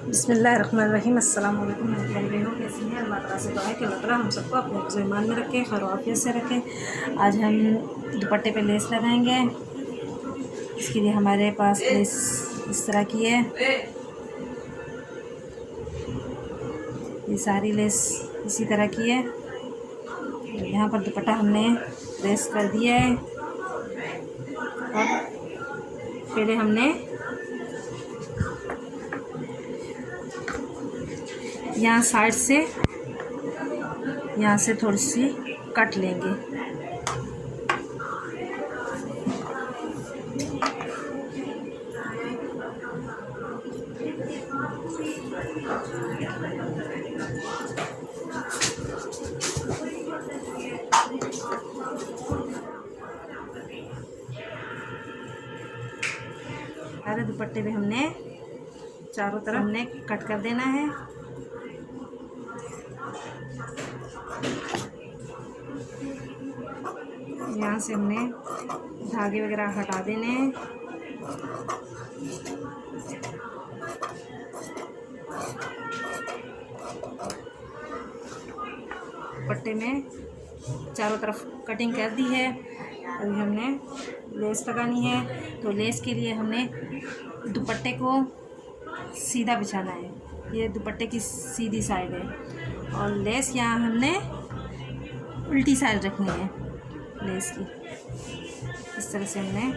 बिस्मिल्लाहिर्रहमानिर्रहीम। अस्सलाम वालेकुम मेरे प्यारी बहनों, कैसी हैं? अल्लाह ताला से दुआ है कि अल्लाह ताला हम सबको अपने हिफ्ज़ ईमान में रखे, खैर आफियत से रखे। आज हम दुपट्टे पे लेस लगाएंगे। इसके लिए हमारे पास लेस इस तरह की है। ये सारी लेस इसी तरह की है। यहाँ पर दुपट्टा हमने लेस कर दिया है। अब पहले हमने यहाँ साइड से यहाँ से थोड़ी सी कट लेंगे। सारे दुपट्टे पे हमने चारों तरफ हमने कट कर देना है। यहाँ से हमने धागे वगैरह हटा देने हैं। दुपट्टे में चारों तरफ कटिंग कर दी है। अभी हमने लेस लगानी है। तो लेस के लिए हमने दुपट्टे को सीधा बिछाना है। ये दुपट्टे की सीधी साइड है और लेस यहाँ हमने उल्टी साइड रखनी है। लेस की इस तरह से हमने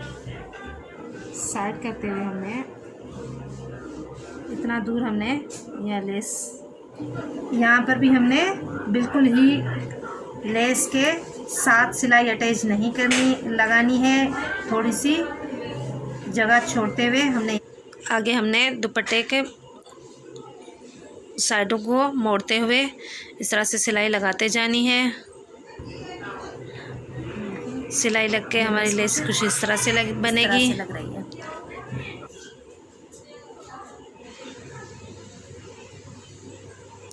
साइड करते हुए हमने इतना दूर हमने यह लेस, यहाँ पर भी हमने बिल्कुल ही लेस के साथ सिलाई अटैच नहीं करनी लगानी है। थोड़ी सी जगह छोड़ते हुए हमने आगे हमने दुपट्टे के साइडों को मोड़ते हुए इस तरह से सिलाई लगाते जानी है। सिलाई लग के हमारी लेस कुछ इस तरह से बनेगी। लग रही है।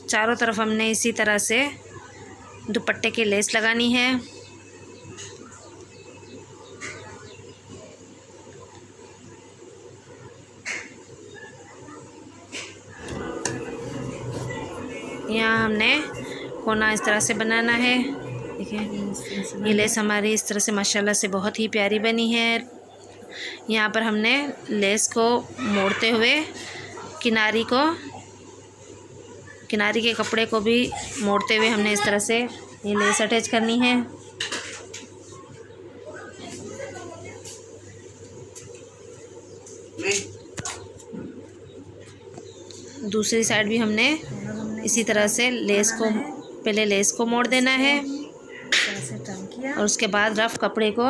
चारों तरफ हमने इसी तरह से दुपट्टे की लेस लगानी है। यहाँ हमने कोना इस तरह से बनाना है। देखिए ये लेस हमारी इस तरह से माशाल्लाह से बहुत ही प्यारी बनी है। यहाँ पर हमने लेस को मोड़ते हुए किनारी के कपड़े को भी मोड़ते हुए हमने इस तरह से ये लेस अटैच करनी है। दूसरी साइड भी हमने इसी तरह से पहले लेस को मोड़ देना है और उसके बाद रफ कपड़े को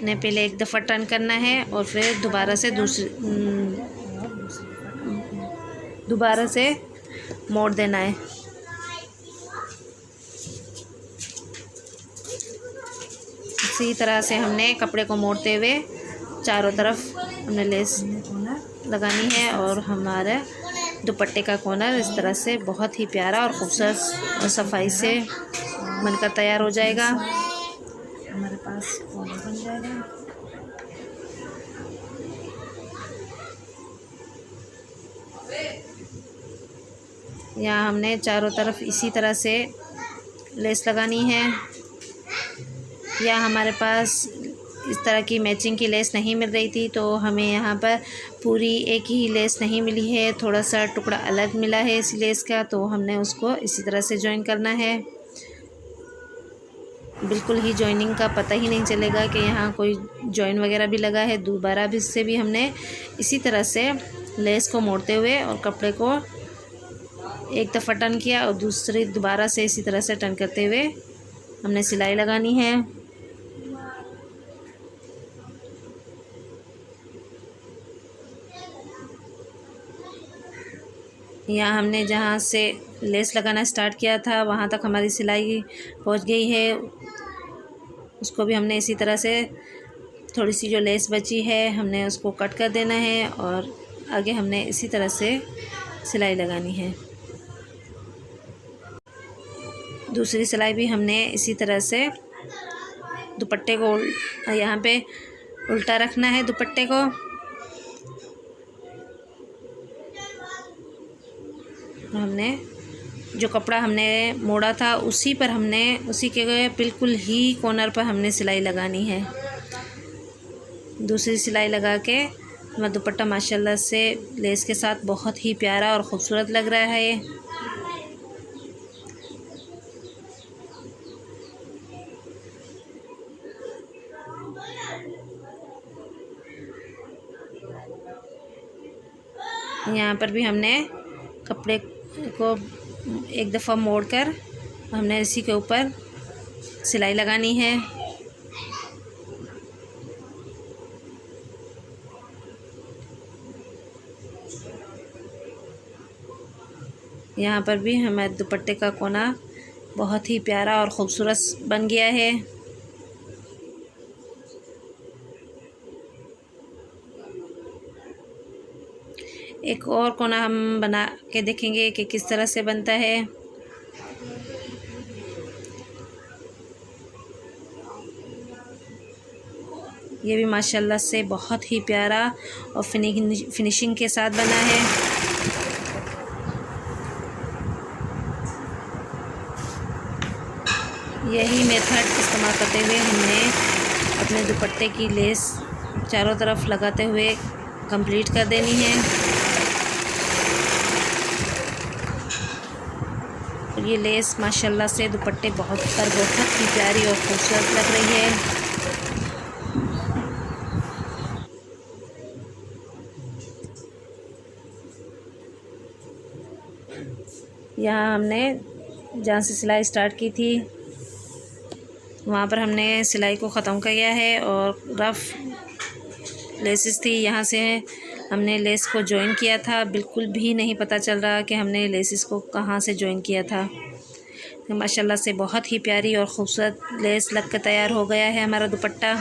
ने पहले एक दफ़ा टर्न करना है और फिर दोबारा से मोड़ देना है। इसी तरह से हमने कपड़े को मोड़ते हुए चारों तरफ हमने लेस लगानी है और हमारा दुपट्टे का कॉर्नर इस तरह से बहुत ही प्यारा और खूबसूरत और सफाई से बनकर तैयार हो जाएगा। हमारे पास कॉर्नर बन जाएगा। यहाँ हमने चारों तरफ इसी तरह से लेस लगानी है। या हमारे पास इस तरह की मैचिंग की लेस नहीं मिल रही थी तो हमें यहाँ पर पूरी एक ही लेस नहीं मिली है, थोड़ा सा टुकड़ा अलग मिला है इस लेस का, तो हमने उसको इसी तरह से जॉइन करना है। बिल्कुल ही जॉइनिंग का पता ही नहीं चलेगा कि यहाँ कोई जॉइन वगैरह भी लगा है। दोबारा भी इससे भी हमने इसी तरह से लेस को मोड़ते हुए और कपड़े को एक दफ़ा टर्न किया और दूसरी दोबारा से इसी तरह से टर्न करते हुए हमने सिलाई लगानी है। यहाँ हमने जहाँ से लेस लगाना स्टार्ट किया था वहाँ तक हमारी सिलाई पहुँच गई है। उसको भी हमने इसी तरह से थोड़ी सी जो लेस बची है हमने उसको कट कर देना है और आगे हमने इसी तरह से सिलाई लगानी है। दूसरी सिलाई भी हमने इसी तरह से दुपट्टे को यहाँ पे उल्टा रखना है दुपट्टे को हमने जो कपड़ा हमने मोड़ा था उसी पर हमने उसी के बिल्कुल ही कॉर्नर पर हमने सिलाई लगानी है। दूसरी सिलाई लगा के हमारा दुपट्टा माशाल्लाह से लेस के साथ बहुत ही प्यारा और ख़ूबसूरत लग रहा है ये। यहाँ पर भी हमने कपड़े को एक दफ़ा मोड़कर हमने इसी के ऊपर सिलाई लगानी है। यहाँ पर भी हमारे दुपट्टे का कोना बहुत ही प्यारा और ख़ूबसूरत बन गया है। एक और कोना हम बना के देखेंगे कि किस तरह से बनता है। ये भी माशाल्लाह से बहुत ही प्यारा और फिनिशिंग के साथ बना है। यही मेथड इस्तेमाल करते हुए हमने अपने दुपट्टे की लेस चारों तरफ लगाते हुए कंप्लीट कर देनी है। और ये लेस माशाल्लाह से दुपट्टे बहुत ही प्यारी और खूबसूरत लग रही है। यहाँ हमने जहाँ से सिलाई स्टार्ट की थी वहाँ पर हमने सिलाई को ख़त्म किया है और रफ़ लेसेस थी यहाँ से हमने लेस को जॉइन किया था। बिल्कुल भी नहीं पता चल रहा कि हमने लेसेस को कहाँ से जॉइन किया था। माशाल्लाह से बहुत ही प्यारी और ख़ूबसूरत लेस लग कर तैयार हो गया है हमारा दुपट्टा।